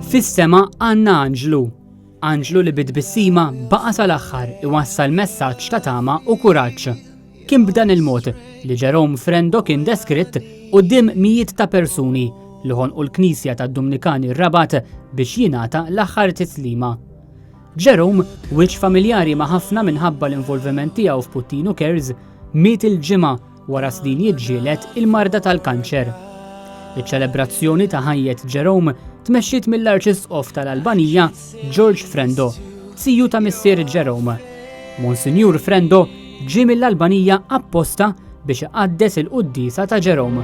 Fis-sema għandna Anġlu. Anġlu li bid-bissima baqa' sal-aħħar iwassal messaġġ ta' tama u kuraġġ. Kien b'dan il-mod li Jerome Frendo kien deskritt quddiem mijiet ta' persuni li ħonqu l-Knisja tad-Dominikani r-Rabat biex jingħata l-aħħar tislima. Jerome, wiċċ familjari ma' ħafna minħabba l-involviment tiegħu f'Puttino Cares, miet il-ġimgħa wara snin jiġġieled il-marda tal-kanċer. Iċ-ċelebrazzjoni ta' ħajjet Jerome tmexxiet mill-Arċisqof tal-Albanija George Frendo, siju ta' missier Jerome. Monsinjur Frendo ġie mill-Albanija apposta biex iqaddes il-qudiesa ta' Jerome.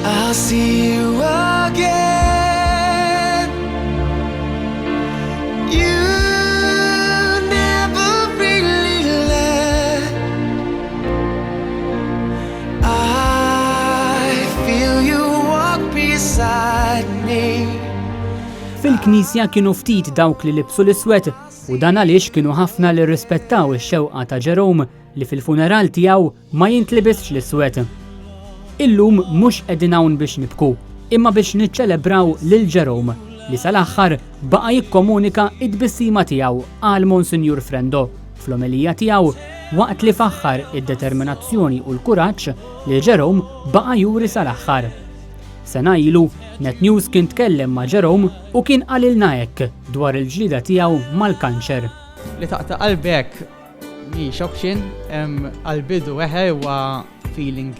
I'll see you again. You never really left. I feel you walk beside me. Fil-Knisja kienu ftit dawk li libsu l-iswed u dan għaliex kienu ħafna li rrispettaw ix-xewqa ta' Jerome li fil-funeral tiegħu ma jintlibisx l-iswed. Illum mhux qegħdin hawn biex nibku, imma biex niċċelebraw lil Jerome li sal-aħħar baqa' jikkomunika id-bissima tiegħu għal Monsinjur Frendo fl-omelija tiegħu waqt li faħħar id-determinazzjoni u l-kuraġġ li Jerome baqa' juri sal-aħħar. Sena ilu, Net News kien tkellem ma' Jerome u kien qalilna hekk dwar il-ġlieda tiegħu mal-kanċer. Li taqta' qalbek mhix option, għall-bidu huwa feeling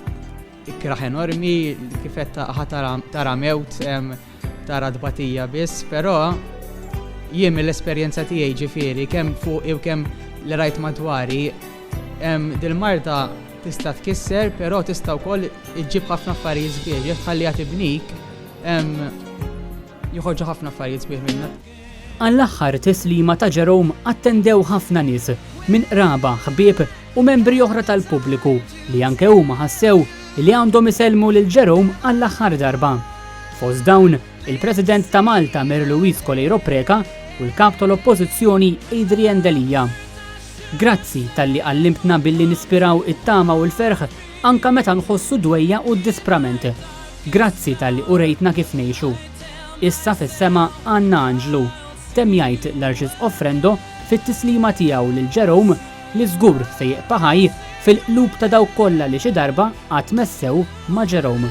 ikraħ enormi, kifet tara mewt, tara dbatija biss, però jien mill-esperjenza tiegħi ġifieri kemm fuq u kemm li rajt madwari, dil-marda tista' tkisser, però tista' wkoll iġġib ħafna affarijiet sbieħ, jekk tħalliha tibnik, joħorġu ħafna affarijiet sbieħ minnha. Għall-aħħar tislima ta' Jerome attendew ħafna nies minn qraba, ħbieb u membri oħra tal-pubbliku li anke huma ħassew li għandhom isellmu lil Jerome għall-aħħar darba. Fost dawn, il-President ta' Malta Mer Luis Coleiro Preca u l-kap tal-Oppożizzjoni Adrian Delija. Grazzi tal-li għallimtna billi nispiraw it-tama u l-ferħ anka meta nħossu dwejja u d-disprament. Grazzi tal-li urejtna kif ngħixu. Issa fis-sema għandna Anġlu, temm jgħid l-Arċisqof Frendo fit-tislima tiegħu lil Jerome li żgur se jibqa' ħaj fil-qlub ta' dawk kollha li xi darba qatt messew ma' Jerome.